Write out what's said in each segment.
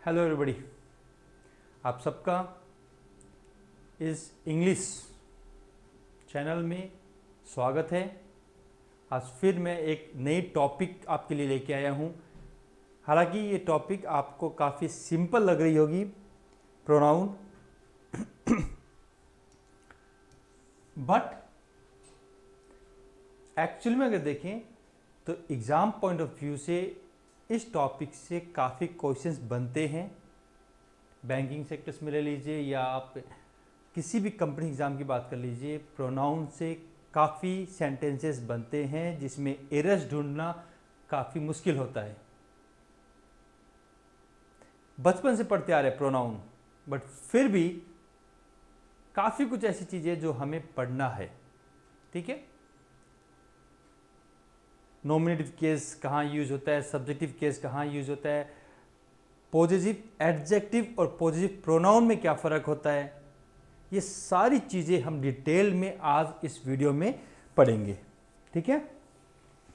Hello everybody, आप सबका इस इंग्लिश चैनल में स्वागत है। आज फिर मैं एक नई टॉपिक आपके लिए लेके आया हूँ। हालांकि ये टॉपिक आपको काफ़ी सिंपल लग रही होगी, प्रोनाउन, बट एक्चुअल में अगर देखें तो एग्ज़ाम पॉइंट ऑफ व्यू से इस टॉपिक से काफ़ी क्वेश्चंस बनते हैं। बैंकिंग सेक्टर्स में ले लीजिए या आप किसी भी कंपनी एग्ज़ाम की बात कर लीजिए, प्रोनाउन से काफ़ी सेंटेंसेस बनते हैं जिसमें एरर्स ढूंढना काफ़ी मुश्किल होता है। बचपन से पढ़ते आ रहे प्रोनाउन, बट फिर भी काफ़ी कुछ ऐसी चीज़ें जो हमें पढ़ना है। ठीक है, नॉमिनेटिव केस कहाँ यूज होता है, सब्जेक्टिव केस कहाँ यूज होता है, पॉजिटिव एडजेक्टिव और पॉजिटिव प्रोनाउन में क्या फ़र्क होता है, ये सारी चीज़ें हम डिटेल में आज इस वीडियो में पढ़ेंगे। ठीक है,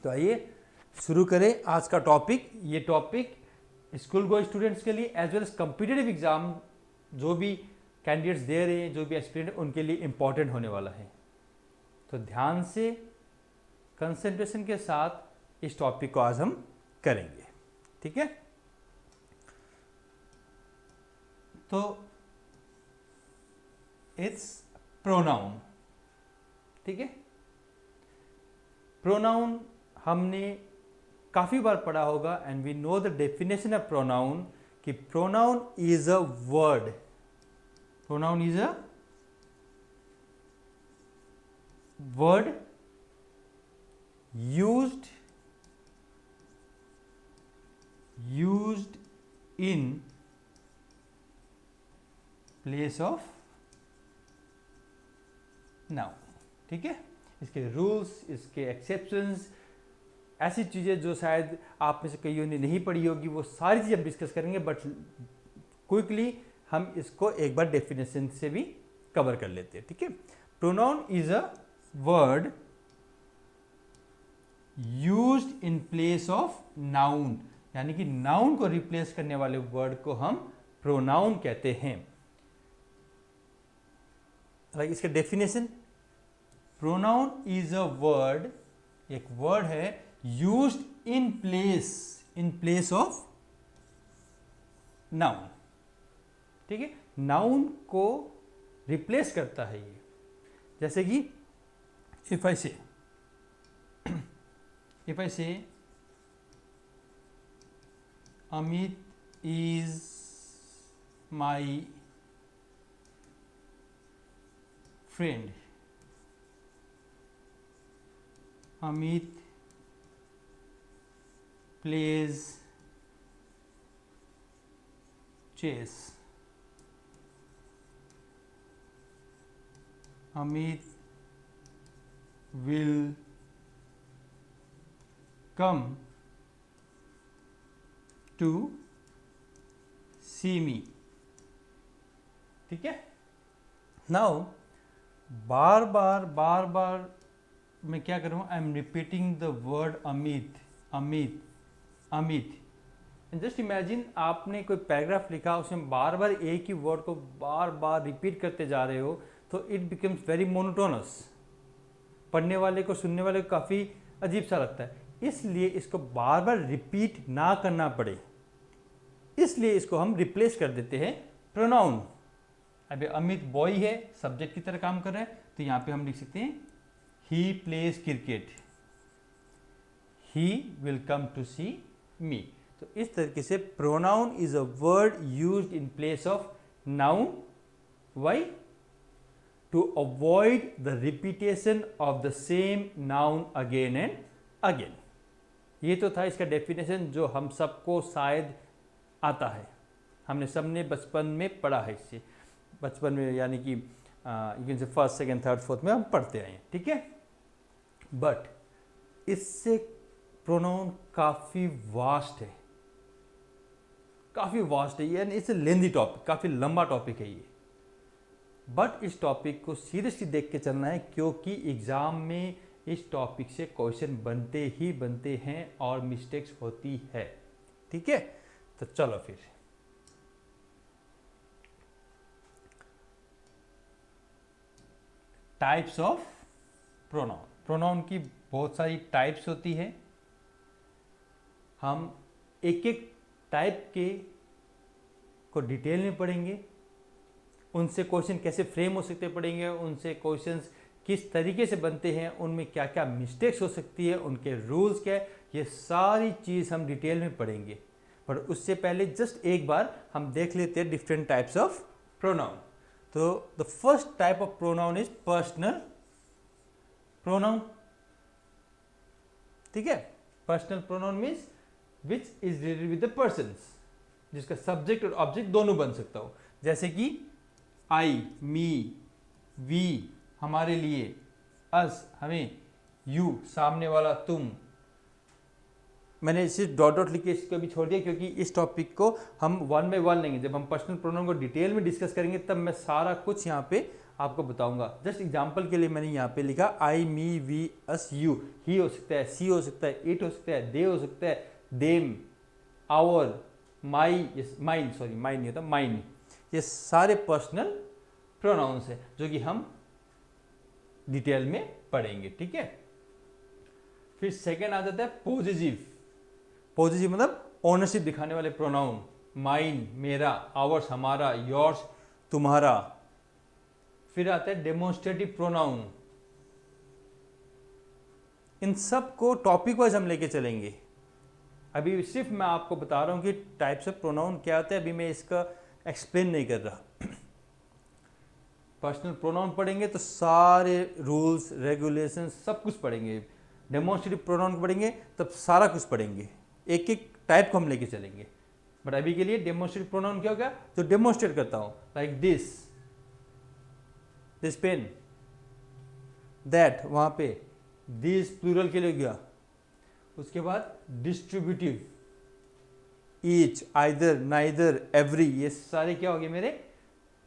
तो आइए शुरू करें आज का टॉपिक। ये टॉपिक स्कूल गोइंग स्टूडेंट्स के लिए as well as competitive exam जो भी कैंडिडेट्स दे रहे हैं, जो भी एस्पिरेंट, उनके लिए इम्पॉर्टेंट होने वाला है। तो ध्यान से, कंसंट्रेशन के साथ इस टॉपिक को आज हम करेंगे। ठीक है, तो इट्स प्रोनाउन। ठीक है, प्रोनाउन हमने काफ़ी बार पढ़ा होगा and we know the definition of pronoun कि pronoun is a word. Pronoun is a word used in place of noun। ठीक है, इसके रूल्स, इसके एक्सेप्शंस, ऐसी चीज़ें जो शायद आप में से कईयों ने नहीं पढ़ी होगी, वो सारी चीज़ हम डिस्कस करेंगे। बट क्विकली हम इसको एक बार डेफिनेशन से भी कवर कर लेते हैं। ठीक है, pronoun is a word used in place of noun, यानी कि नाउन को रिप्लेस करने वाले वर्ड को हम प्रोनाउन कहते हैं। इसका definition, pronoun is a word, एक वर्ड है used in place of noun. ठीक है, नाउन को रिप्लेस करता है ये। जैसे कि if I say Amit is my friend, Amit plays chess, Amit will come to see me। ठीक है, नाउ बार बार मैं क्या करूँ, I am repeating the word Amit Amit Amit. Just imagine आपने कोई पैराग्राफ लिखा, उसमें बार बार एक ही वर्ड को बार बार रिपीट करते जा रहे हो, तो इट बिकम्स वेरी मोनोटोनस। पढ़ने वाले को, सुनने वाले को काफ़ी अजीब सा लगता है। इसलिए इसको बार बार रिपीट ना करना पड़े, इसलिए इसको हम रिप्लेस कर देते हैं प्रोनाउन। अभी अमित बॉय है, सब्जेक्ट की तरह काम कर रहा है, तो यहाँ पे हम लिख सकते हैं he plays cricket, he will come to see me. तो इस तरीके से pronoun is a word used in place of noun. Why? To avoid the repetition of the same noun again and again. ये तो था इसका डेफिनेशन, जो हम सबको शायद आता है, हमने सबने बचपन में पढ़ा है इससे। बचपन में यानी कि से फर्स्ट, सेकंड, थर्ड, फोर्थ में हम पढ़ते आए हैं। ठीक है, बट इससे प्रोनाउन काफ़ी वास्ट है, काफ़ी वास्ट है, यानी इट्स ए लेंदी टॉपिक, काफ़ी लंबा टॉपिक है ये। बट इस टॉपिक को सीरियसली देख के चलना है, क्योंकि एग्ज़ाम में इस टॉपिक से क्वेश्चन बनते ही बनते हैं और मिस्टेक्स होती है। ठीक है, तो चलो फिर टाइप्स ऑफ प्रोनाउन। प्रोनाउन की बहुत सारी टाइप्स होती है, हम एक एक टाइप के को डिटेल में पढ़ेंगे, उनसे क्वेश्चन कैसे फ्रेम हो सकते पढ़ेंगे, उनसे क्वेश्चंस किस तरीके से बनते हैं, उनमें क्या क्या मिस्टेक्स हो सकती है, उनके रूल्स क्या है, ये सारी चीज़ हम डिटेल में पढ़ेंगे। पर उससे पहले जस्ट एक बार हम देख लेते हैं डिफरेंट टाइप्स ऑफ प्रोनाउन। तो the first type of pronoun is personal pronoun. ठीक है, personal pronoun means which is related with the persons, जिसका सब्जेक्ट और ऑब्जेक्ट दोनों बन सकता हो। जैसे कि आई, मी, वी हमारे लिए, अस हमें, यू सामने वाला, तुम। मैंने सिर्फ डॉट डॉट लिख के इसको भी छोड़ दिया क्योंकि इस टॉपिक को हम वन बाय वन लेंगे। जब हम पर्सनल प्रोनाउन को डिटेल में डिस्कस करेंगे तब मैं सारा कुछ यहाँ पे आपको बताऊंगा। जस्ट एग्जांपल के लिए मैंने यहाँ पे लिखा आई, मी, वी, अस, यू। ही हो सकता है, सी हो सकता है, इट हो सकता है, दे हो सकता है, them, our, my, mine, sorry mine नहीं होता, माइन। ये सारे पर्सनल प्रोनाउंस है जो कि हम डिटेल में पढ़ेंगे। ठीक है, फिर सेकेंड आ जाता है पॉजिटिव। पॉजिटिव मतलब ओनरशिप दिखाने वाले प्रोनाउन, माइन मेरा, आवर्स हमारा, योर्स तुम्हारा। फिर आता है डेमोन्स्ट्रेटिव प्रोनाउन। इन सब को टॉपिक वाइज हम लेके चलेंगे। अभी सिर्फ मैं आपको बता रहा हूं कि टाइप्स ऑफ प्रोनाउन क्या होता है, अभी मैं इसका एक्सप्लेन नहीं कर रहा। पर्सनल प्रोनाउन पढ़ेंगे तो सारे रूल्स रेगुलेशन सब कुछ पढ़ेंगे। डेमोन्स्ट्रेटिव प्रोनाउन पढ़ेंगे तब सारा कुछ पढ़ेंगे, एक एक टाइप को हम लेके चलेंगे। बट अभी के लिए डेमोन्स्ट्रेटिव प्रोनाउन क्या होगा, जो डेमोन्स्ट्रेट करता हूं, like this, this pen, that वहां पे, दिस प्लूरल के लिए गया। उसके बाद distributive, each, either, neither, every, ये सारे क्या हो गए मेरे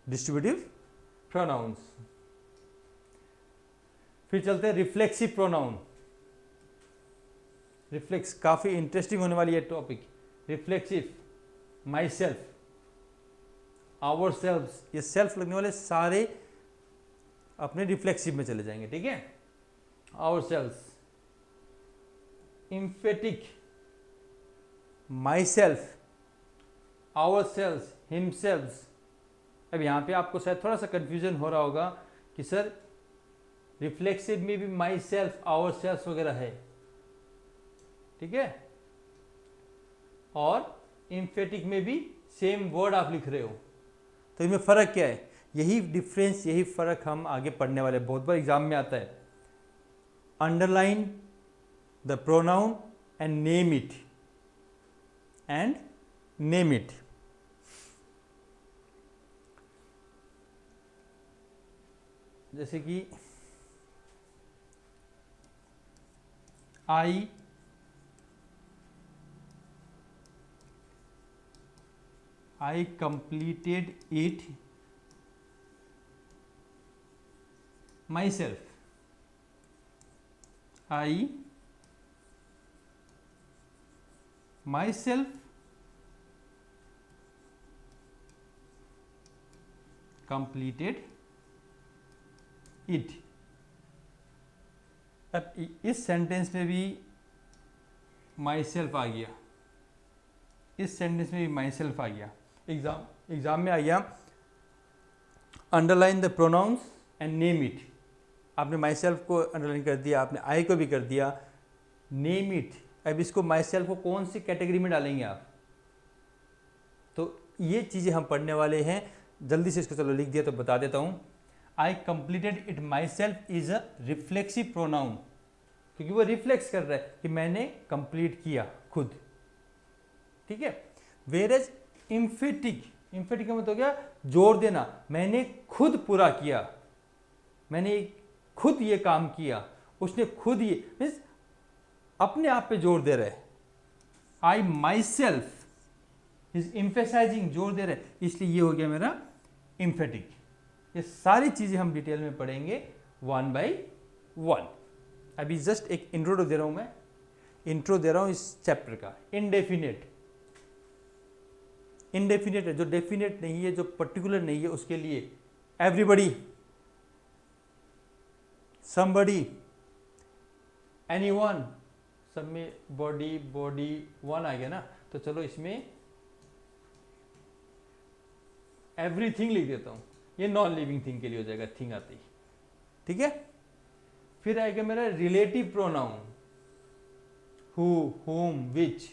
डिस्ट्रीब्यूटिव प्रोनाउंस। फिर चलते हैं रिफ्लेक्सिव प्रोनाउन। रिफ्लेक्स काफी इंटरेस्टिंग होने वाली है topic. Reflexive, myself, ourself, ये सेल्फ लगने वाले सारे अपने रिफ्लेक्सिव में चले जाएंगे। ठीक है, ourself, emphatic, myself, ourself, himself. अब यहां पे आपको शायद थोड़ा सा कंफ्यूजन हो रहा होगा कि सर रिफ्लेक्सिव में भी माई सेल्फ, आवर सेल्फ वगैरह है। ठीक है, और इम्फेटिक में भी सेम वर्ड आप लिख रहे हो, तो इनमें फर्क क्या है? यही डिफरेंस, यही फर्क हम आगे पढ़ने वाले। बहुत बार एग्जाम में आता है, underline the pronoun and name it, and name it. जैसे कि I completed it myself. I myself completed it. अब इस सेंटेंस में भी माई सेल्फ आ गया, इस सेंटेंस में भी माई सेल्फ आ गया। एग्जाम में आ गया underline the pronouns and name it. आपने माई सेल्फ को अंडरलाइन कर दिया, आपने आई को भी कर दिया, नेम इट। अब इसको माई सेल्फ को कौन सी कैटेगरी में डालेंगे आप? तो ये चीज़ें हम पढ़ने वाले हैं। जल्दी से इसको चलो लिख दिया तो बता देता हूँ। I completed it my self is a reflexive pronoun, क्योंकि वो रिफ्लेक्स कर रहा है कि मैंने कंप्लीट किया खुद। ठीक है, वेरेज इम्फेटिक, इम्फेटिक का मतलब हो गया जोर देना, मैंने खुद पूरा किया, मैंने खुद ये काम किया, उसने खुद ये, मीन्स अपने आप पे जोर दे रहे हैं। आई माई सेल्फ इज इम्फेसाइजिंग, जोर दे रहे, इसलिए ये हो गया मेरा इम्फेटिक। ये सारी चीजें हम डिटेल में पढ़ेंगे वन बाय वन। अभी जस्ट एक इंट्रो दे रहा हूं मैं, इंट्रो दे रहा हूं इस चैप्टर का। इनडेफिनेट, इनडेफिनेट है, जो डेफिनेट नहीं है, जो पर्टिकुलर नहीं है, उसके लिए एवरीबडी, somebody, anyone, सब में बॉडी बॉडी वन आ गया ना, तो चलो इसमें एवरीथिंग लिख देता हूं, ये नॉन लिविंग थिंग के लिए हो जाएगा, थिंग आती ही, ठीक है। फिर आएगा मेरा relative pronoun, who, home, which.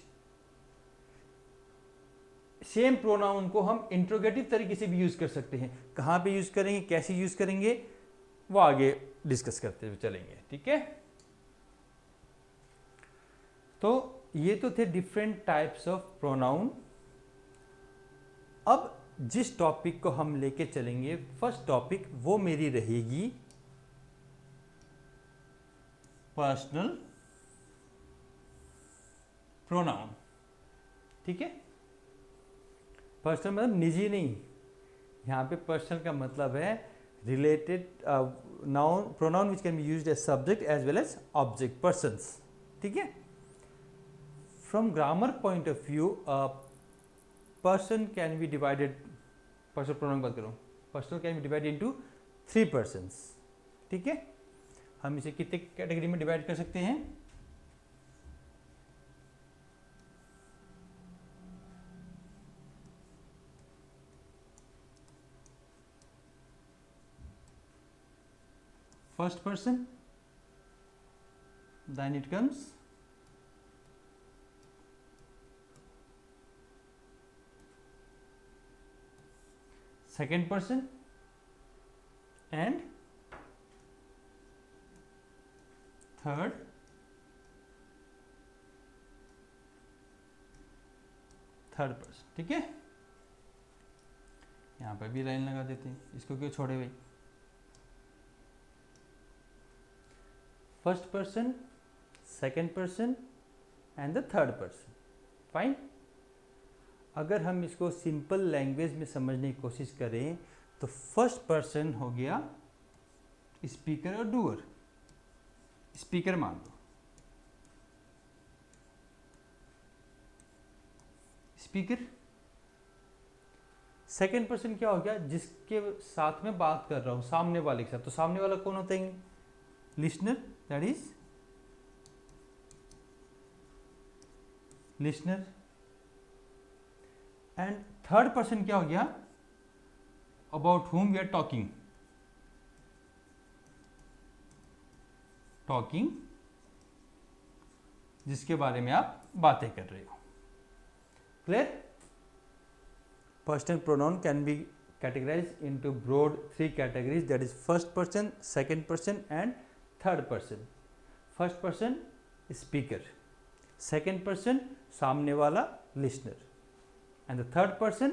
Same pronoun को हम इंट्रोगेटिव तरीके से भी यूज कर सकते हैं, कहां पे यूज करेंगे, कैसे यूज करेंगे, वो आगे डिस्कस करते हुए चलेंगे, ठीक है। तो ये तो थे डिफरेंट टाइप्स ऑफ प्रोनाउन। अब जिस टॉपिक को हम लेके चलेंगे, फर्स्ट टॉपिक वो मेरी रहेगी पर्सनल प्रोनाउन, ठीक है। पर्सनल मतलब निजी नहीं, यहां पे पर्सनल का मतलब है related noun, pronoun which can be used as subject as well as object, persons, ठीक है। From grammar point of view person can be divided, personal pronoun बात करूं, personal can be divided into 3 persons, ठीक है। हम इसे कितने category में डिवाइड कर सकते हैं, first person, then it comes second person and third person, ठीक है। यहां पर भी लाइन लगा देते हैं, इसको क्यों छोड़े भाई। First person, second person and the third person, fine. अगर हम इसको सिंपल लैंग्वेज में समझने की कोशिश करें तो फर्स्ट पर्सन हो गया स्पीकर और डूअर, स्पीकर मान लो, स्पीकर। सेकेंड पर्सन क्या हो गया, जिसके साथ में बात कर रहा हूं, सामने वाले के साथ, तो सामने वाला कौन होता है, listener, that is listener. And third person क्या हो गया, about whom we are talking, talking, जिसके बारे में आप बातें कर रहे हो, clear. Personal pronoun can be categorized into broad 3 categories, that is first person, second person and third person. First person speaker, second person सामने वाला listener and the third person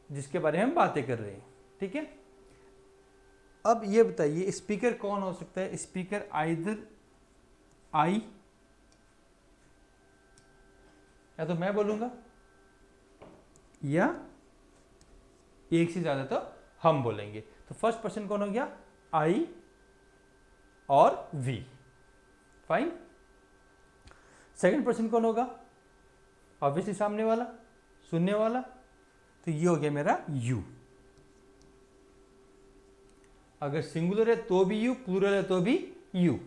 जिसके बारे में हम बातें कर रहे हैं, ठीक है। अब ये बताइए स्पीकर कौन हो सकता है, स्पीकर आइदर आई, या तो मैं बोलूंगा या एक से ज्यादा तो हम बोलेंगे। तो फर्स्ट पर्सन कौन हो गया, आई और वी, फाइन। सेकंड पर्सन कौन होगा, ऑब्वियसली सामने वाला, सुनने वाला, तो ये हो गया मेरा यू। अगर सिंगुलर है तो भी यू, प्लूरल है तो भी यू,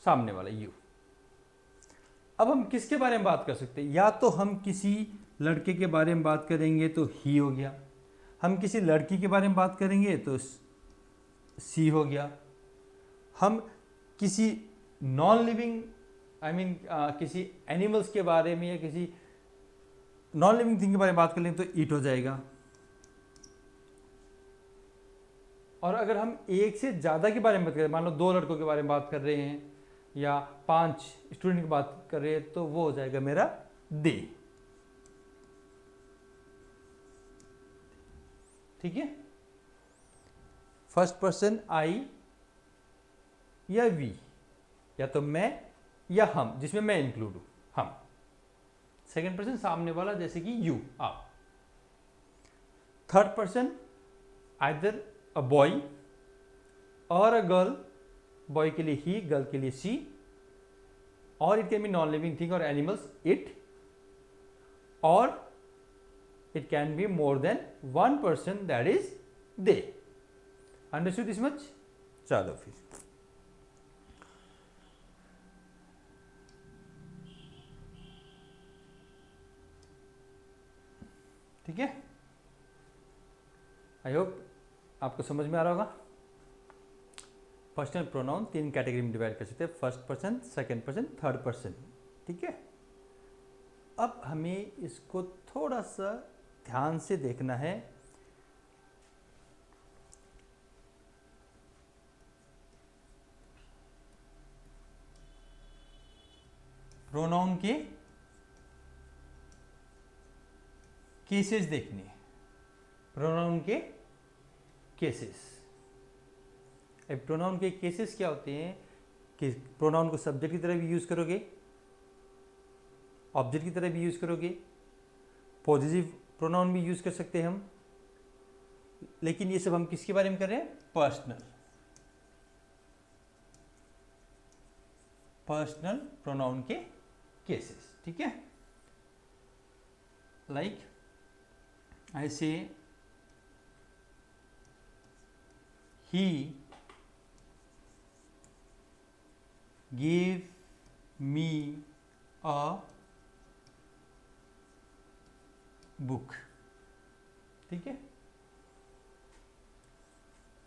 सामने वाला यू। अब हम किसके बारे में बात कर सकते हैं, या तो हम किसी लड़के के बारे में बात करेंगे तो ही हो गया, हम किसी लड़की के बारे में बात करेंगे तो सी हो गया, हम किसी नॉन लिविंग किसी एनिमल्स के बारे में या किसी नॉन लिविंग थिंग के बारे में बात कर लें तो इट हो जाएगा। और अगर हम एक से ज़्यादा के बारे में बात करें, मान लो 2 लड़कों के बारे में बात कर रहे हैं या 5 स्टूडेंट की बात कर रहे हैं, तो वो हो जाएगा मेरा दे, ठीक है। फर्स्ट पर्सन आई या वी, या तो मैं या हम, जिसमें मैं इंक्लूड हूं, हम। सेकंड पर्सन सामने वाला, जैसे कि यू, आप। Third person either a boy और अ गर्ल, बॉय के लिए ही, गर्ल के लिए सी, और it can be non living thing और एनिमल्स, इट, और it can be more than one person, that is they. Understood this much? चलो फिर ठीक है, आई होप आपको समझ में आ रहा होगा। पर्सनल प्रोनाउन 3 कैटेगरी में डिवाइड कर सकते हैं, first person, second person, third person. ठीक है, अब हमें इसको थोड़ा सा ध्यान से देखना है। प्रोनाउन के केसेस देखने, प्रोनाउन के केसेस। अब प्रोनाउन के केसेस क्या होते हैं कि प्रोनाउन को सब्जेक्ट की तरह भी यूज करोगे, ऑब्जेक्ट की तरह भी यूज करोगे, पॉजिटिव प्रोनाउन भी यूज कर सकते हैं हम, लेकिन ये सब हम किसके बारे में कर रहे हैं? पर्सनल प्रोनाउन के केसेस। ठीक है, लाइक आई से he gave me a book। ठीक है,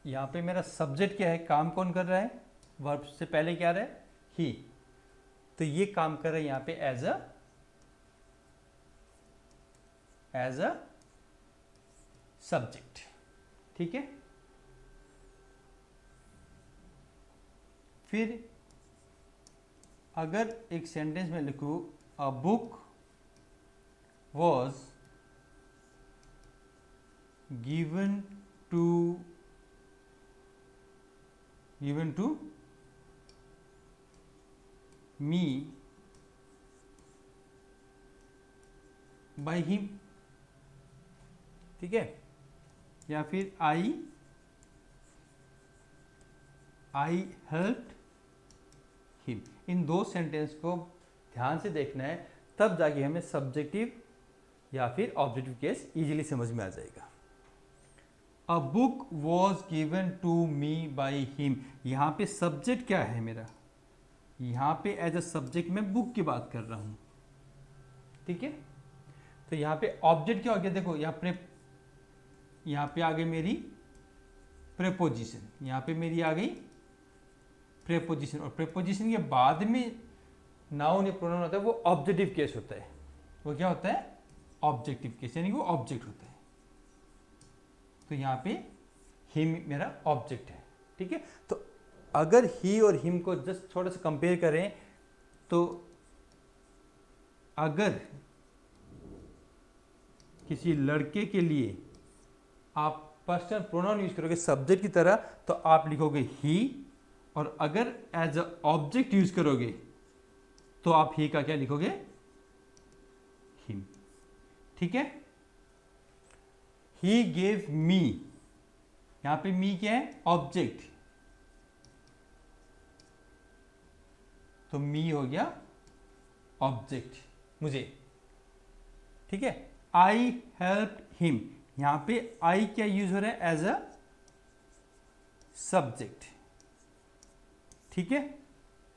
यहां पे मेरा सब्जेक्ट क्या है, काम कौन कर रहा है? वर्ब से पहले क्या रहा है? ही। तो ये काम कर रहा है यहां पे एज अ सब्जेक्ट। ठीक है, फिर अगर एक सेंटेंस में लिखूं a book was given to me by him. ठीक है, या फिर आई हेल्प्ड हिम। इन दो सेंटेंस को ध्यान से देखना है, तब जाके हमें सब्जेक्टिव या फिर ऑब्जेक्टिव केस इजीली समझ में आ जाएगा। A book was given to me by him, यहां पे सब्जेक्ट क्या है मेरा? यहां पे एज अ सब्जेक्ट में बुक की बात कर रहा हूं। ठीक है, तो यहां पे ऑब्जेक्ट क्या हो गया? देखो यहां पे आ गई मेरी प्रेपोजिशन, यहां पे मेरी आ गई प्रेपोजिशन, और प्रेपोजिशन के बाद में नाउन या प्रोनाउन होता है वो ऑब्जेक्टिव केस होता है। वो क्या होता है? ऑब्जेक्टिव केस, यानी वो ऑब्जेक्ट होता है। तो यहां पे हिम मेरा ऑब्जेक्ट है। ठीक है, तो अगर ही और हिम को जस्ट थोड़ा सा कंपेयर करें, तो अगर किसी लड़के के लिए आप पर्सनल प्रोनाउन यूज करोगे सब्जेक्ट की तरह, तो आप लिखोगे ही, और अगर एज अ ऑब्जेक्ट यूज करोगे तो आप ही का क्या लिखोगे? हिम। ठीक है, ही गेव मी, यहां पे मी क्या है? ऑब्जेक्ट, तो मी हो गया ऑब्जेक्ट, मुझे। ठीक है, आई हेल्प्ड हिम, यहां पे आई क्या यूज हो रहा है? As a subject. ठीक है,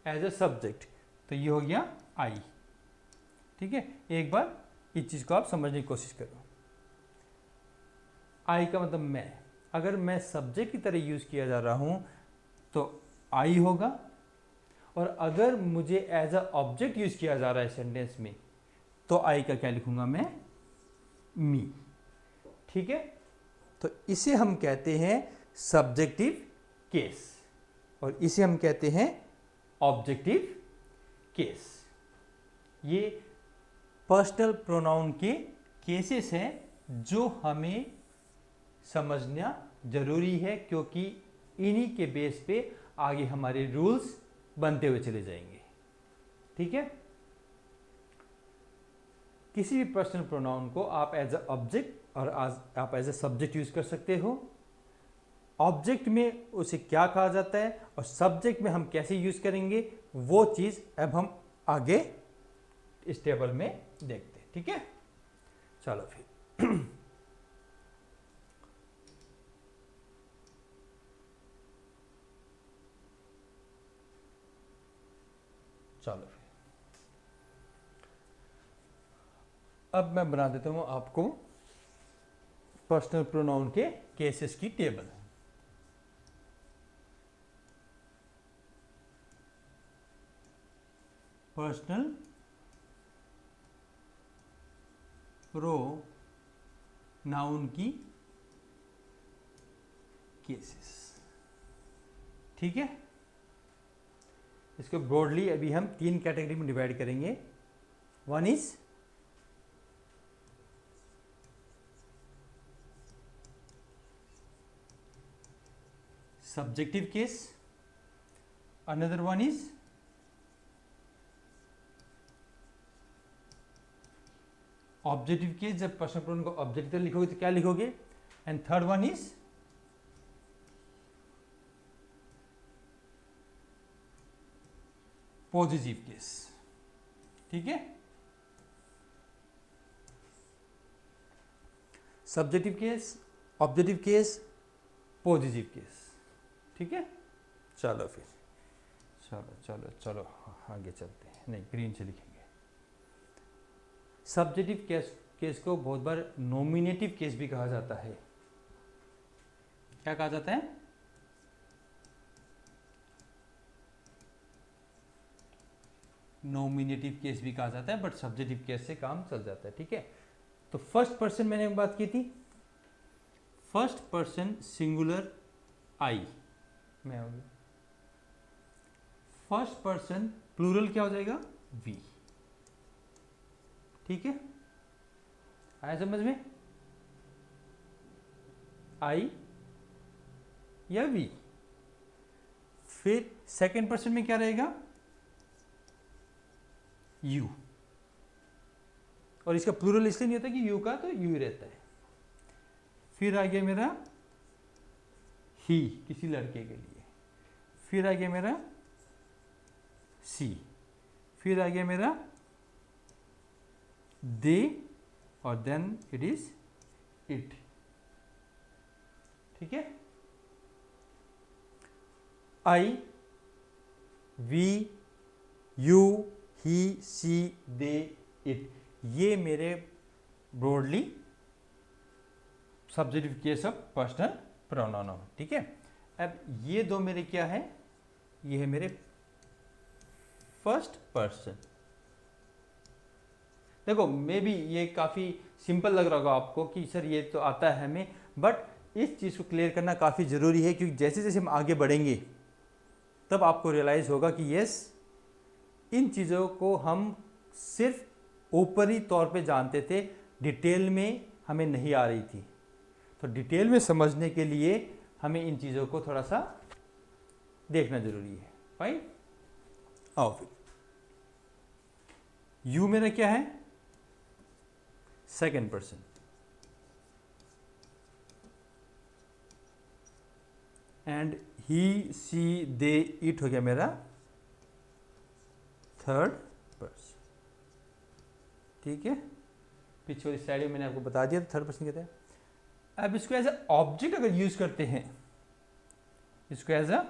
एज अ सब्जेक्ट, तो ये हो गया आई। ठीक है, एक बार इस चीज को आप समझने की कोशिश करो। आई का मतलब मैं, अगर मैं सब्जेक्ट की तरह यूज किया जा रहा हूं तो आई होगा, और अगर मुझे एज अ ऑब्जेक्ट यूज किया जा रहा है सेंटेंस में, तो आई का क्या लिखूंगा मैं? मी। ठीक है, तो इसे हम कहते हैं सब्जेक्टिव केस, और इसे हम कहते हैं ऑब्जेक्टिव केस। ये पर्सनल प्रोनाउन के केसेस हैं जो हमें समझना जरूरी है, क्योंकि इन्हीं के बेस पे आगे हमारे रूल्स बनते हुए चले जाएंगे। ठीक है, किसी भी पर्सनल प्रोनाउन को आप एज अ ऑब्जेक्ट और आप एज अ सब्जेक्ट यूज कर सकते हो। ऑब्जेक्ट में उसे क्या कहा जाता है और सब्जेक्ट में हम कैसे यूज करेंगे, वो चीज अब हम आगे इस टेबल में देखते हैं। ठीक है, चलो फिर चलो फिर अब मैं बना देता हूं आपको पर्सनल प्रोनाउन के केसेस की टेबल। पर्सनल प्रोनाउन की केसेस, ठीक है। इसको ब्रॉडली अभी हम 3 कैटेगरी में डिवाइड करेंगे। One is subjective case, another one is objective case, जब पर्सनल प्रोनाउन को ऑब्जेक्टिव लिखोगे तो क्या लिखोगे, and third one is positive case, ठीक है। Subjective case, objective case, positive case, ठीक है। चलो फिर चलो चलो चलो आगे चलते हैं, नहीं ग्रीन से लिखेंगे। सब्जेक्टिव केस को बहुत बार नॉमिनेटिव केस भी कहा जाता है। क्या कहा जाता है, नॉमिनेटिव केस भी कहा जाता है, बट सब्जेक्टिव केस से काम चल जाता है, ठीक है। तो फर्स्ट पर्सन मैंने बात की थी, फर्स्ट पर्सन सिंगुलर आई में हो गया, फर्स्ट पर्सन प्लूरल क्या हो जाएगा, वी, ठीक है। आया समझ में, आई या वी। फिर सेकंड पर्सन में क्या रहेगा, यू, और इसका प्लूरल इसलिए नहीं होता कि यू का तो यू ही रहता है। फिर आ गया मेरा ही, किसी लड़के के लिए। फिर आ गया मेरा सी, फिर आ गया मेरा दे, और देन इट इज इट, ठीक है। I, we, you, he, she, they, it, ये मेरे broadly subjective case of personal pronoun, ठीक है। अब ये दो मेरे क्या है, ये है मेरे फर्स्ट पर्सन। देखो मे बी ये काफ़ी सिंपल लग रहा होगा आपको कि सर ये तो आता है हमें, बट इस चीज़ को क्लियर करना काफ़ी ज़रूरी है, क्योंकि जैसे जैसे हम आगे बढ़ेंगे तब आपको रियलाइज़ होगा कि यस, इन चीज़ों को हम सिर्फ ऊपरी तौर पे जानते थे, डिटेल में हमें नहीं आ रही थी। तो डिटेल में समझने के लिए हमें इन चीज़ों को थोड़ा सा देखना जरूरी है। फाइन, आओ फिर यू मेरा क्या है, second person, and he, she, they, it हो गया मेरा थर्ड पर्सन, ठीक है। पीछे वाली स्लाइड में मैंने आपको बता दिया थर्ड पर्सन कहते हैं। अब इसको एज ए ऑब्जेक्ट अगर यूज करते हैं, इसको एज अ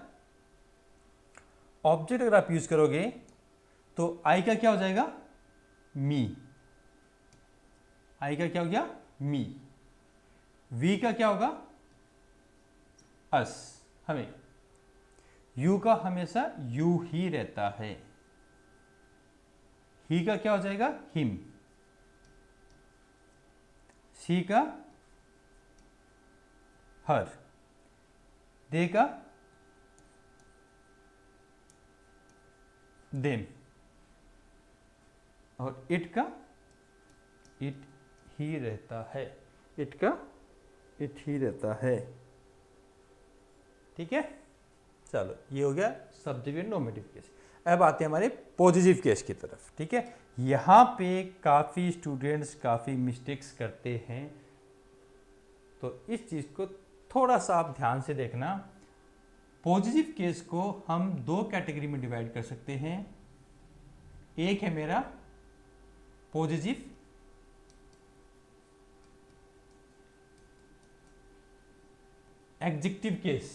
ऑब्जेक्ट अगर आप यूज करोगे तो आई का क्या हो जाएगा, मी, आई का क्या हो गया, मी। वी का क्या होगा, अस, हमें। यू का हमेशा यू ही रहता है। ही का क्या हो जाएगा, हिम। सी का हर। दे का देम। और इट का इट ही रहता है, इट का इट ही रहता है, ठीक है। चलो ये हो गया सब्जेक्टिव एंड नॉमिनेटिव केस। अब आते हैं हमारे पॉजिटिव केस की तरफ, ठीक है। यहाँ पे काफ़ी स्टूडेंट्स काफ़ी मिस्टेक्स करते हैं, तो इस चीज़ को थोड़ा सा आप ध्यान से देखना। पॉजिटिव केस को हम दो कैटेगरी में डिवाइड कर सकते हैं। एक है मेरा पॉजिटिव एडजेक्टिव केस,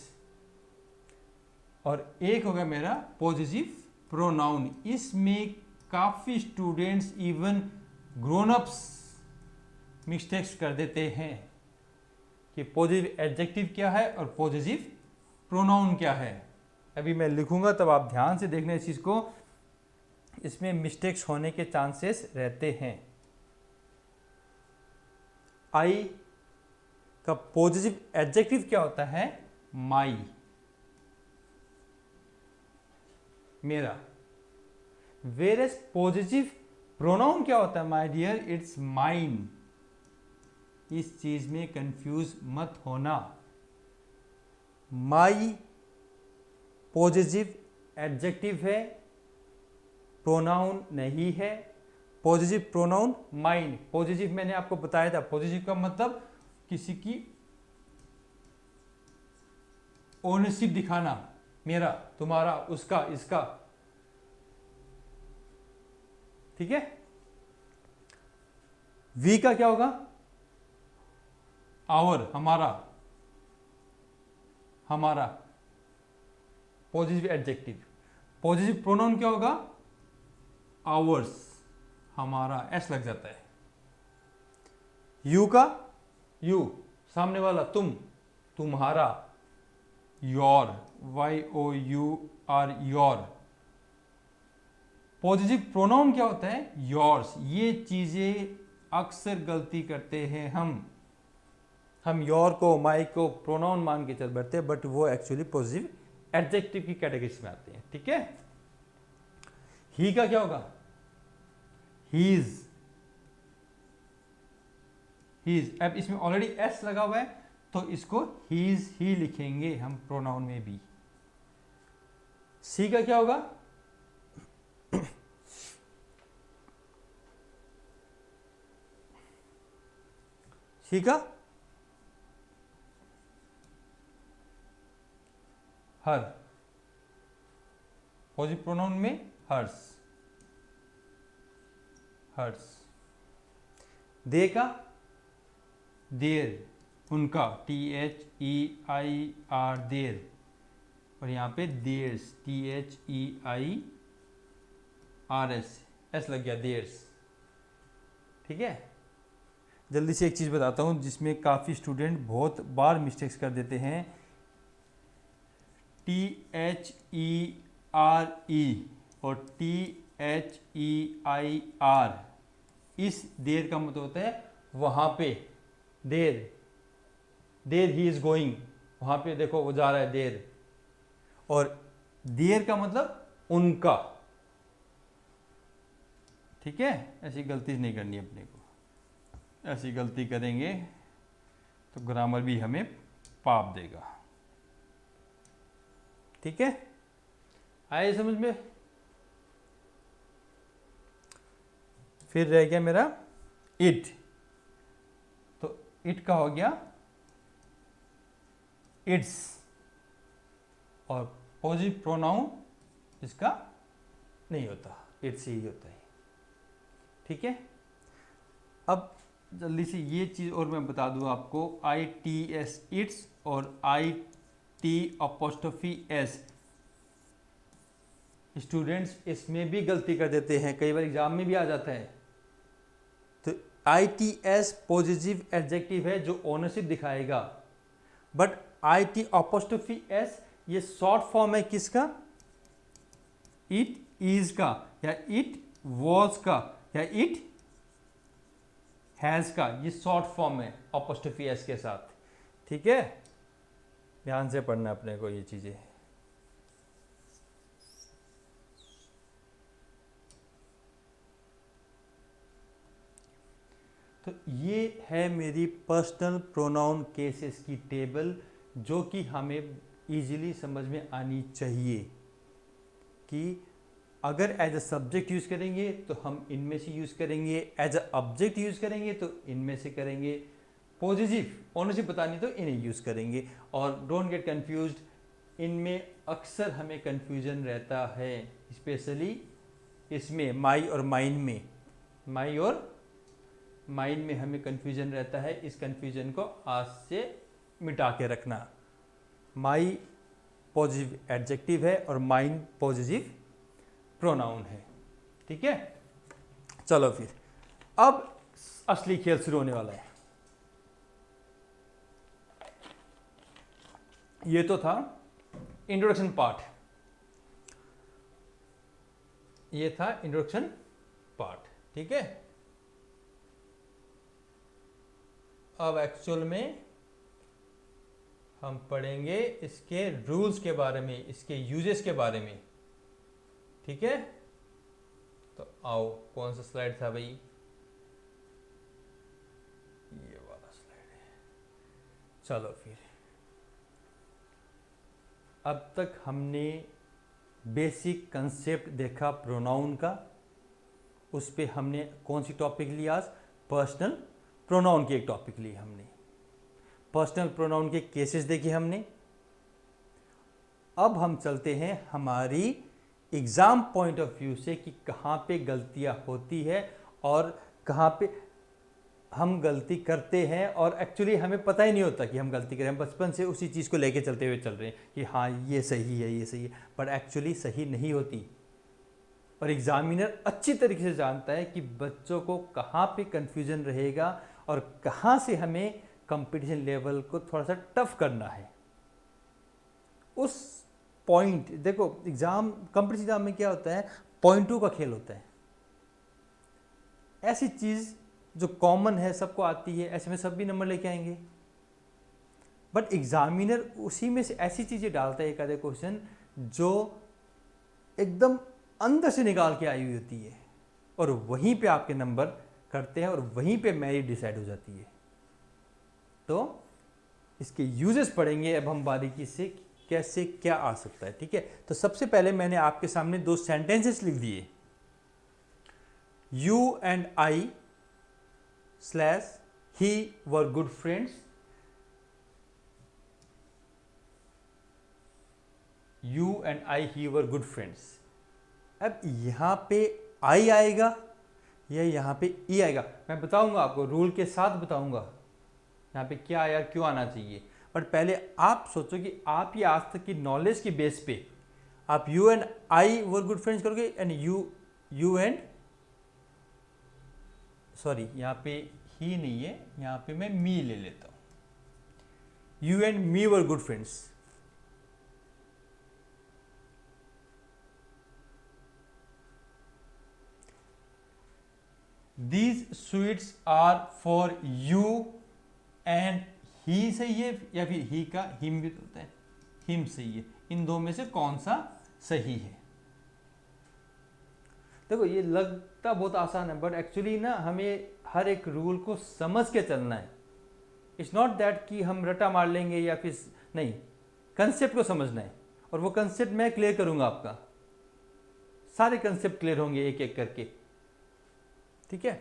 और एक होगा मेरा पॉजिटिव प्रोनाउन। इसमें काफ़ी students even grown ups mistakes कर देते हैं। कि पॉजिटिव एडजेक्टिव क्या है और पॉजिटिव प्रोनाउन क्या है। अभी मैं लिखूंगा तब आप ध्यान से देखना इस चीज़ को, इसमें मिस्टेक्स होने के चांसेस रहते हैं। आई का पॉजिटिव एडजेक्टिव क्या होता है? माई, मेरा। वेयर पॉजिटिव प्रोनाउन क्या होता है माय डियर? It's mine. इस चीज में कंफ्यूज मत होना। माई पॉजिटिव एडजेक्टिव है, प्रोनाउन नहीं है। Positive pronoun mine. पॉजिटिव मैंने आपको बताया था, पॉजिटिव का मतलब किसी की ओनरशिप दिखाना, मेरा, तुम्हारा, उसका, इसका, ठीक है। वी का क्या होगा? आवर, हमारा, हमारा पॉजिटिव एडजेक्टिव। पॉजिटिव प्रोनाउन क्या होगा? आवर्स, हमारा, एस लग जाता है। यू का, यू सामने वाला, तुम, तुम्हारा, your, YOUR, your. Positive pronoun क्या होता है? योर्स। ये चीजें अक्सर गलती करते हैं हम योर को, माई को प्रोनाउन मान के चल बैठते हैं, बट वो एक्चुअली पॉजिटिव एडजेक्टिव की कैटेगरी में आते हैं, ठीक है। ही का क्या होगा? His, his. अब इसमें ऑलरेडी एस लगा हुआ है तो इसको हीज ही लिखेंगे हम प्रोनाउन में भी। सी का क्या होगा? सी का हर, पॉजिटिव प्रोनाउन में हर्स, हर्स। दे का देर, उनका, THEIR, देर। और यहां पे देर्स, THEIRS, एस लग गया, देर्स, ठीक है। जल्दी से एक चीज बताता हूं जिसमें काफी स्टूडेंट बहुत बार मिस्टेक्स कर देते हैं। THERE और THEIR, इस देर का मतलब होता है वहां पे, देर, देर ही इज गोइंग, वहां पे देखो वो जा रहा है, देर। और देर का मतलब उनका, ठीक है। ऐसी गलती नहीं करनी अपने को, ऐसी गलती करेंगे तो ग्रामर भी हमें पाप देगा, ठीक है। आए समझ में? फिर रह गया मेरा इट। तो इट का हो गया इट्स, और पॉजिटिव प्रोनाउन इसका नहीं होता, इट्स ही होता है, ठीक है। अब जल्दी से ये चीज़ और मैं बता दूं आपको, ITS इट्स और IT' स्टूडेंट्स इसमें भी गलती कर देते हैं, कई बार एग्जाम में भी आ जाता है। तो ITS पॉजिटिव एडजेक्टिव है जो ओनरशिप दिखाएगा, बट IT' ये शॉर्ट फॉर्म है किसका? इट इज का, या इट वॉज का, या इट हैज का। ये शॉर्ट फॉर्म है अपोस्ट्रोफी एस के साथ, ठीक है। ध्यान से पढ़ना अपने को ये चीजें। तो ये है मेरी पर्सनल प्रोनाउन केसेस की टेबल, जो कि हमें इजीली समझ में आनी चाहिए कि अगर एज अ सब्जेक्ट यूज़ करेंगे तो हम इनमें से यूज़ करेंगे, एज अ ऑब्जेक्ट यूज़ करेंगे तो इनमें से करेंगे, पॉजिटिव ओनरशिप बतानी तो इन्हें यूज़ करेंगे। और डोंट गेट कंफ्यूज्ड, इनमें अक्सर हमें कंफ्यूजन रहता है, स्पेशली इसमें माई और माइन में, माई और माइन में हमें कंफ्यूजन रहता है। इस कंफ्यूजन को आज से मिटा के रखना। माई पॉजिटिव एडजेक्टिव है और माइन पॉजिटिव प्रोनाउन है, ठीक है। चलो फिर अब असली खेल शुरू होने वाला है। ये तो था इंट्रोडक्शन पार्ट, ये था इंट्रोडक्शन पार्ट, ठीक है। अब एक्चुअल में हम पढ़ेंगे इसके रूल्स के बारे में, इसके यूजेस के बारे में, ठीक है। तो आओ, कौन सा स्लाइड था भाई? ये वाला स्लाइड है। चलो फिर, अब तक हमने बेसिक कंसेप्ट देखा प्रोनाउन का। उस पे हमने कौन सी टॉपिक ली आज? पर्सनल प्रोनाउन की एक टॉपिक ली हमने। पर्सनल प्रोनाउन के केसेस देखे हमने। अब हम चलते हैं हमारी एग्ज़ाम पॉइंट ऑफ व्यू से कि कहाँ पे गलतियाँ होती है और कहाँ पे हम गलती करते हैं, और एक्चुअली हमें पता ही नहीं होता कि हम गलती करें। हम बचपन से उसी चीज़ को लेके चलते हुए चल रहे हैं कि हाँ ये सही है, ये सही है, बट एक्चुअली सही नहीं होती। और एग्ज़ामिनर अच्छी तरीके से जानता है कि बच्चों को कहाँ पे कन्फ्यूज़न रहेगा और कहाँ से हमें कंपटीशन लेवल को थोड़ा सा टफ करना है। उस पॉइंट, देखो एग्ज़ाम, कंपटीशन एग्जाम में क्या होता है, पॉइंटों का खेल होता है। ऐसी चीज़ जो कॉमन है, सबको आती है, ऐसे में सब भी नंबर लेके आएंगे। बट एग्जामिनर उसी में से ऐसी चीज़ें डालता है, एक आधे क्वेश्चन जो एकदम अंदर से निकाल के आई हुई होती है, और वहीं पे आपके नंबर करते हैं और वहीं पे मेरिट डिसाइड हो जाती है। तो इसके यूजेस पढ़ेंगे अब हम बारीकी से, कैसे क्या आ सकता है, ठीक है। तो सबसे पहले मैंने आपके सामने दो सेंटेंसेस लिख दिए, you and I slash he were good friends. You and I he were good friends. अब यहाँ पे आई आएगा या यहाँ पे ई आएगा, मैं बताऊंगा आपको, रूल के साथ बताऊंगा यहाँ पे क्या आया, क्यों आना चाहिए। बट पहले आप सोचो कि आप ये आज तक की नॉलेज की बेस पे आप you and I were good friends करोगे, एंड यू एंड, सॉरी यहाँ पे ही नहीं है, यहाँ पे मैं मी ले लेता हूँ, you and me were good friends. These sweets are for you and he सही है, या फिर ही का हिम भी होता है, हिम सही है। इन दो में से कौन सा सही है? देखो ये लगता बहुत आसान है, बट एक्चुअली ना हमें हर एक रूल को समझ के चलना है। इट्स नॉट दैट कि हम रटा मार लेंगे या फिर नहीं, कंसेप्ट को समझना है। और वो कंसेप्ट मैं क्लियर करूंगा, आपका सारे कंसेप्ट क्लियर होंगे एक एक करके, ठीक है।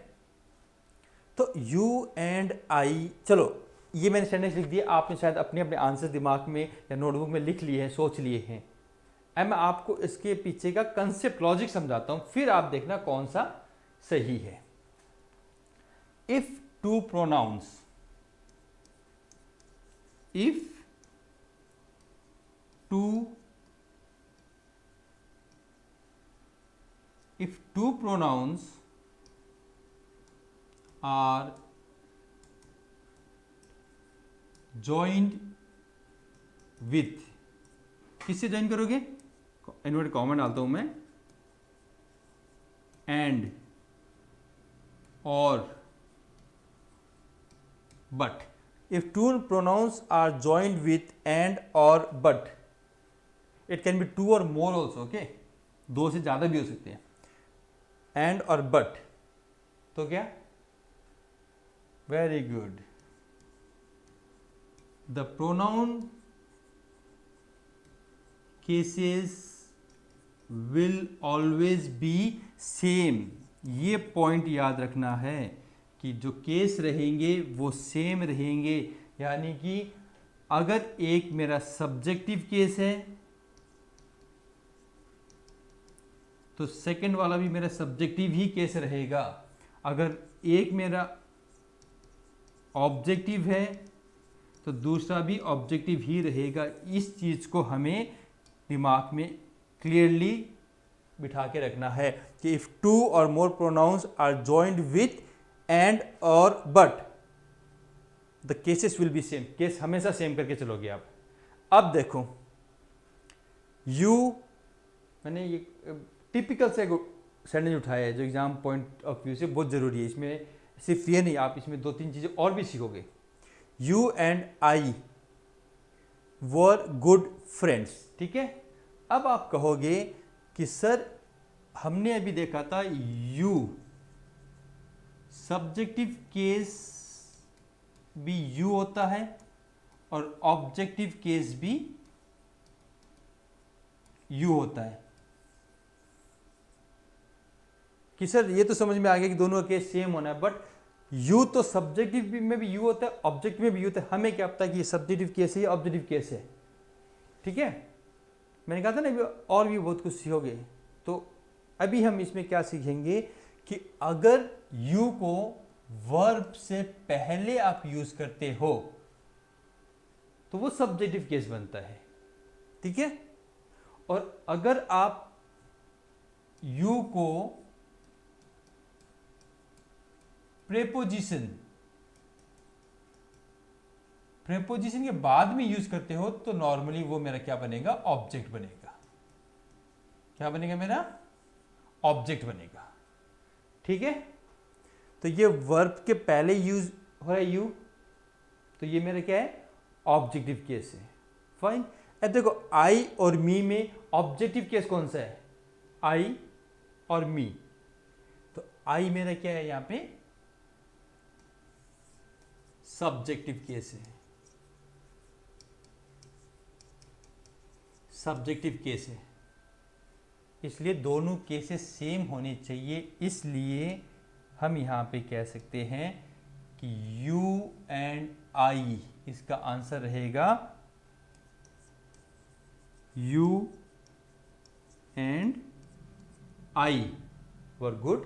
तो यू एंड आई, चलो ये मैंने सेंटेंस लिख दिया, आपने शायद अपने अपने आंसर दिमाग में या नोटबुक में लिख लिए हैं, सोच लिए हैं। अब मैं आपको इसके पीछे का कंसेप्ट, लॉजिक समझाता हूं, फिर आप देखना कौन सा सही है। If two pronouns, if two pronouns are joined with, किससे ज्वाइन करोगे? इन्वर्टेड कॉमा डालता हूं मैं, एंड और but. If two pronouns are joined with and or but, it can be two or more also, okay? दो से ज्यादा भी हो सकते हैं, एंड और बट, तो क्या? Very good. The pronoun cases will always be same. ये पॉइंट याद रखना है कि जो केस रहेंगे वो सेम रहेंगे। यानी कि अगर एक मेरा सब्जेक्टिव केस है तो सेकंड वाला भी मेरा सब्जेक्टिव ही केस रहेगा। अगर एक मेरा ऑब्जेक्टिव है तो दूसरा भी ऑब्जेक्टिव ही रहेगा। इस चीज़ को हमें दिमाग में क्लियरली बिठा के रखना है कि if two or more pronouns are joined with and और but, the cases will be same. Case हमेशा सेम करके चलोगे आप। अब देखो यू, मैंने ये टिपिकल से सेंटेंस उठाया है जो एग्जाम पॉइंट ऑफ व्यू से बहुत ज़रूरी है। इसमें सिर्फ ये नहीं, आप इसमें 2-3 चीज़ें और भी सीखोगे। You and I were good friends, ठीक है। अब आप कहोगे कि सर हमने अभी देखा था यू सब्जेक्टिव केस भी यू होता है और ऑब्जेक्टिव केस भी यू होता है कि सर ये तो समझ में आ गया कि दोनों का केस सेम होना है, बट यू तो सब्जेक्टिव में भी यू होता है, ऑब्जेक्टिव में भी यू होता है। हमें क्या पता कि ये सब्जेक्टिव केस है या ऑब्जेक्टिव केस है, ठीक है। मैंने कहा था ना और भी बहुत कुछ सीखोगे। तो अभी हम इसमें क्या सीखेंगे कि अगर यू को वर्ब से पहले आप यूज करते हो तो वो सब्जेक्टिव केस बनता है, ठीक है। और अगर आप यू को प्रेपोजिशन के बाद में यूज करते हो तो नॉर्मली वो मेरा क्या बनेगा, ऑब्जेक्ट बनेगा। क्या बनेगा, मेरा ऑब्जेक्ट बनेगा, ठीक है। तो ये वर्ब के पहले यूज हो रहा है यू, तो ये मेरा क्या है, ऑब्जेक्टिव केस है, फाइन। अब देखो आई और मी में ऑब्जेक्टिव केस कौन सा है, आई और मी। तो आई मेरा क्या है, यहां पे सब्जेक्टिव केस है, सब्जेक्टिव केस है, इसलिए दोनों केसेस सेम होने चाहिए। इसलिए हम यहां पे कह सकते हैं कि यू एंड आई, इसका आंसर रहेगा you and I were good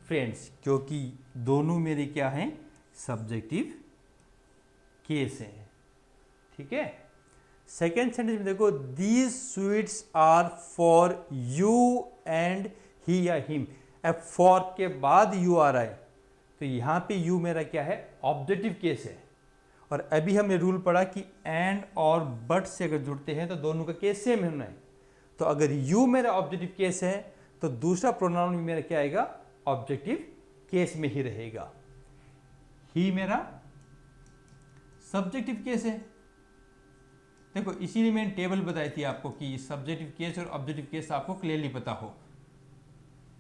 friends, क्योंकि दोनों मेरे क्या हैं, सब्जेक्टिव केस है, ठीक है। सेकेंड सेंटेंस में देखो, these sweets are for you and he या हिम। अब फॉर के बाद यू आ रहा है तो यहां पे यू मेरा क्या है, ऑब्जेक्टिव केस है। और अभी हमने रूल पढ़ा कि एंड और बट से अगर जुड़ते हैं तो दोनों का केस सेम होना है। तो अगर यू मेरा ऑब्जेक्टिव केस है तो दूसरा प्रोनाउन भी मेरा क्या आएगा, ऑब्जेक्टिव केस में ही रहेगा। ही मेरा सब्जेक्टिव केस है। देखो इसीलिए मैंने टेबल बताई थी आपको कि सब्जेक्टिव केस और ऑब्जेक्टिव केस आपको क्लियरली पता हो।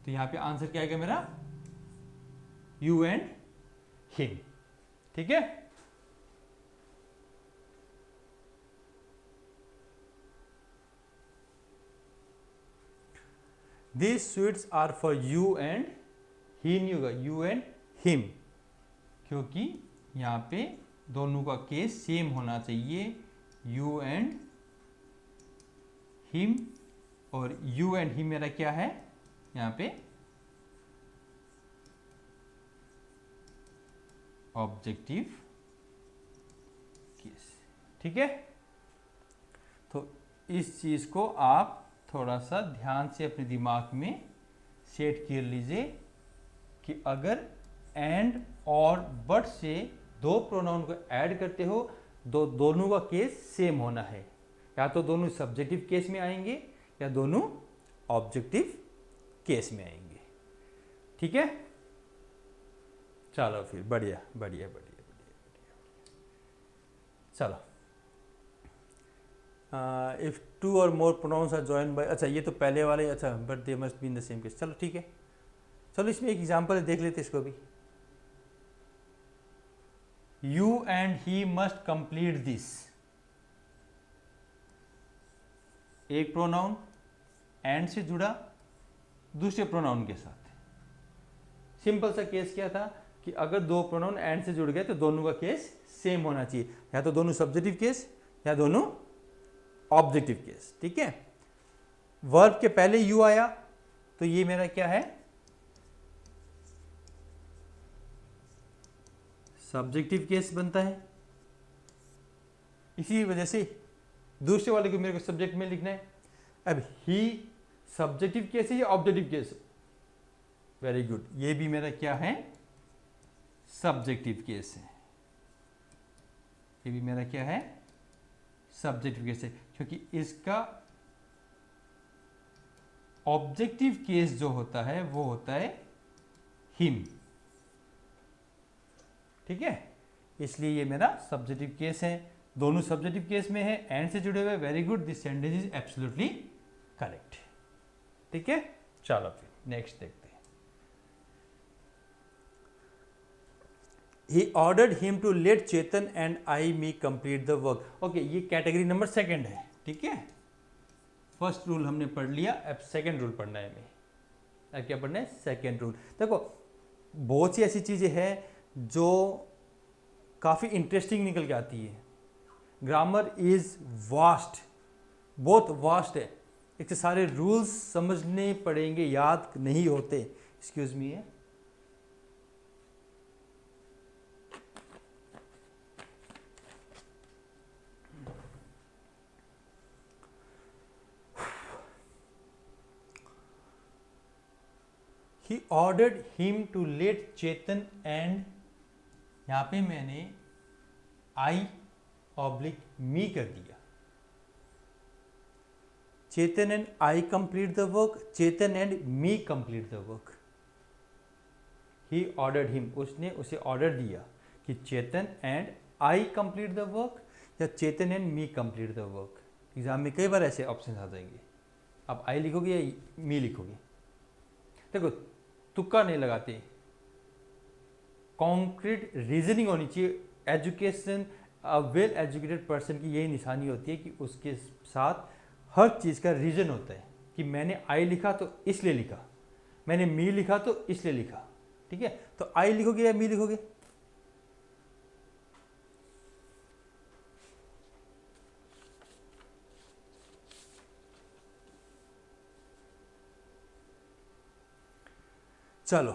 तो यहां पे आंसर क्या आएगा मेरा, यू एंड हिम, ठीक है। These sweets are for you and he, नहीं होगा you and him, क्योंकि यहां पे दोनों का केस सेम होना चाहिए, यू एंड हिम। और यू एंड हिम मेरा क्या है, यहां पे ऑब्जेक्टिव केस, ठीक है। तो इस चीज को आप थोड़ा सा ध्यान से अपने दिमाग में सेट कर लीजिए कि अगर एंड और बट से दो प्रोनाउन को ऐड करते हो दोनों का केस सेम होना है, या तो दोनों सब्जेक्टिव केस में आएंगे या दोनों ऑब्जेक्टिव केस में आएंगे, ठीक है। चलो फिर बढ़िया बढ़िया बढ़िया बढ़िया, चलो। If two or more pronouns are join bye, अच्छा ये तो पहले वाले, अच्छा but they must be in the same case, चलो ठीक है। चलो इसमें एक एग्जांपल देख लेते इसको भी। You and he must complete this, एक प्रोनाउन एंड से जुड़ा दूसरे प्रोनाउन के साथ। सिंपल सा केस क्या था कि अगर दो प्रोनाउन एंड से जुड़ गए तो दोनों का केस सेम होना चाहिए, या तो दोनों सब्जेक्टिव केस या दोनों ऑब्जेक्टिव केस, ठीक है। वर्ब के पहले यू आया तो ये मेरा क्या है, सब्जेक्टिव केस बनता है। इसी वजह से दूसरे वाले को मेरे को सब्जेक्ट में लिखना है। अब ही सब्जेक्टिव केस है या ऑब्जेक्टिव केस है, वेरी गुड, ये भी मेरा क्या है, सब्जेक्टिव केस है। ये भी मेरा क्या है, सब्जेक्टिव केस है, क्योंकि इसका ऑब्जेक्टिव केस जो होता है वो होता है हिम, ठीक है, इसलिए ये मेरा सब्जेक्टिव केस है, दोनों सब्जेक्टिव केस में है, एंड से जुड़े हुए, very good, this sentence is absolutely correct, ठीक है। चलो फिर नेक्स्ट देखते हैं। He ordered him to let Chetan and me complete the work. Okay, ये कैटेगरी नंबर सेकंड है, ठीक है। फर्स्ट रूल हमने पढ़ लिया, अब सेकंड रूल पढ़ना है हमें। अब क्या पढ़ना है? Second rule. देखो बहुत सी ऐसी चीज़ें हैं जो काफ़ी इंटरेस्टिंग निकल के आती है। ग्रामर इज़ वास्ट, बहुत वास्ट है, इसके सारे रूल्स समझने पड़ेंगे, याद नहीं होते। एक्सक्यूज मी है, He ordered him to let Chetan and, यहाँ पे मैंने I/me कर दिया। Chetan and I complete the work, Chetan and me complete the work. He ordered him, उसने उसे ऑर्डर दिया कि Chetan and I complete the work या Chetan and me complete the work। Exam में कई बार ऐसे ऑप्शन आ जाएंगे, आप I लिखोगे या me लिखोगे। देखो तुक्का नहीं लगाते, कॉन्क्रीट रीजनिंग होनी चाहिए। एजुकेशन, वेल एजुकेटेड पर्सन की यही निशानी होती है कि उसके साथ हर चीज़ का रीज़न होता है कि मैंने आई लिखा तो इसलिए लिखा, मैंने मी लिखा तो इसलिए लिखा, ठीक है। तो आई लिखोगे या मी लिखोगे? चलो,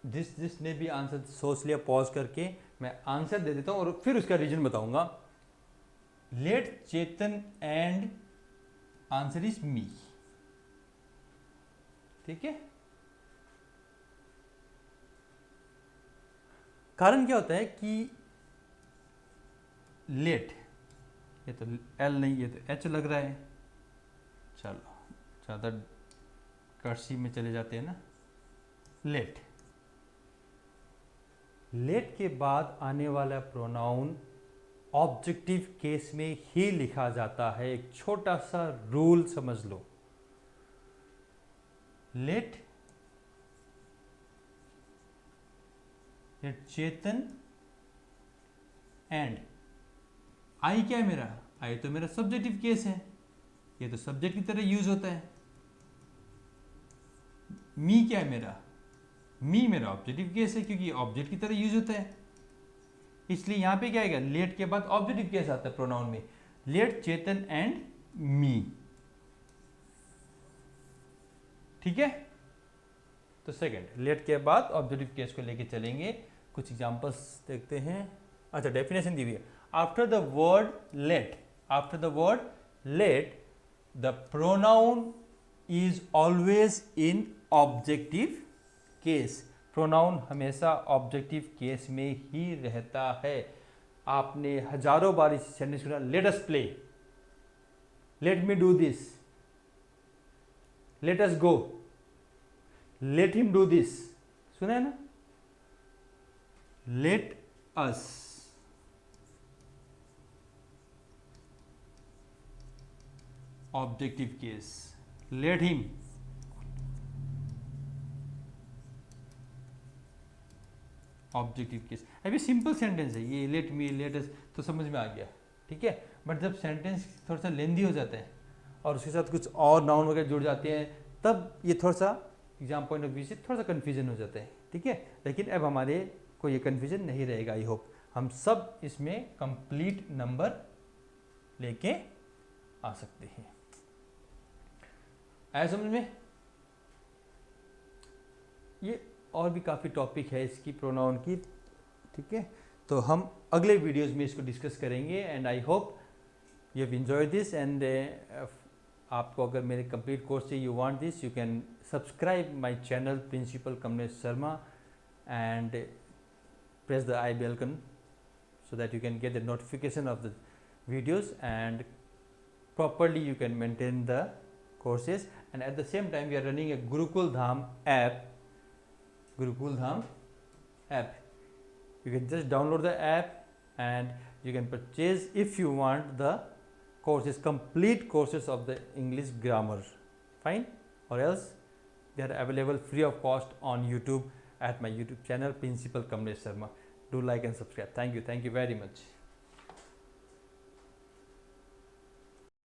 जिसने भी आंसर सोच लिया, पॉज करके मैं आंसर दे देता हूं और फिर उसका रीजन बताऊंगा। Let Chetan and, answer is me, ठीक है। कारण क्या होता है कि लेट, ये तो एल नहीं, ये तो एच लग रहा है। चलो ज़्यादा कर्सी में चले जाते हैं ना। लेट, लेट के बाद आने वाला प्रोनाउन ऑब्जेक्टिव केस में ही लिखा जाता है। एक छोटा सा रूल समझ लो। लेट चेतन एंड आई, क्या है मेरा? आई तो मेरा सब्जेक्टिव केस है, ये तो सब्जेक्ट की तरह यूज होता है। मी क्या है मेरा? मी मेरा ऑब्जेक्टिव केस है, क्योंकि ऑब्जेक्ट की तरह यूज होता है, इसलिए यहां पे क्या आएगा? लेट के बाद ऑब्जेक्टिव केस आता है प्रोनाउन में। लेट चेतन एंड मी, ठीक है। तो सेकंड, लेट के बाद ऑब्जेक्टिव केस को लेके चलेंगे। कुछ एग्जांपल्स देखते हैं। अच्छा, डेफिनेशन दी हुई है। After the word let, after the word let the pronoun is always in objective case. Pronoun हमेशा ऑब्जेक्टिव केस में ही रहता है। आपने हजारों बार इस सेंटेंस सुना, let us play, let me do this, let us go, let him do this, सुना है ना? Let us, objective case, let him, objective case. अभी सिंपल सेंटेंस है ये, लेट मी, लेट अस, तो समझ में आ गया, ठीक है। बट जब सेंटेंस थोड़ा सा लेंदी हो जाता है और उसके साथ कुछ और नाउन वगैरह जुड़ जाते हैं, तब ये थोड़ा सा एग्जाम पॉइंट ऑफ व्यू से थोड़ा सा कन्फ्यूजन हो जाता है, ठीक है। लेकिन अब हमारे को ये कन्फ्यूजन नहीं रहेगा। आई होप हम सब इसमें कंप्लीट नंबर लेके आ सकते हैं। आया समझ में? ये और भी काफ़ी टॉपिक है इसकी, प्रोनाउन की, ठीक है। तो हम अगले वीडियोज़ में इसको डिस्कस करेंगे। And I hope you have enjoy this. And आपको अगर मेरे कंप्लीट कोर्स से you want this, you can subscribe my channel principal Kamlesh Sharma and press the I bell icon so that you can get the notification of the videos, and properly you can maintain the courses. And at the same time we are running a Gurukul Dham app. You can just download the app and you can purchase if you want the courses, complete courses of the English grammar, fine, or else they are available free of cost on YouTube at my YouTube channel Principal Kamlesh Sharma. Do like and subscribe. Thank you very much.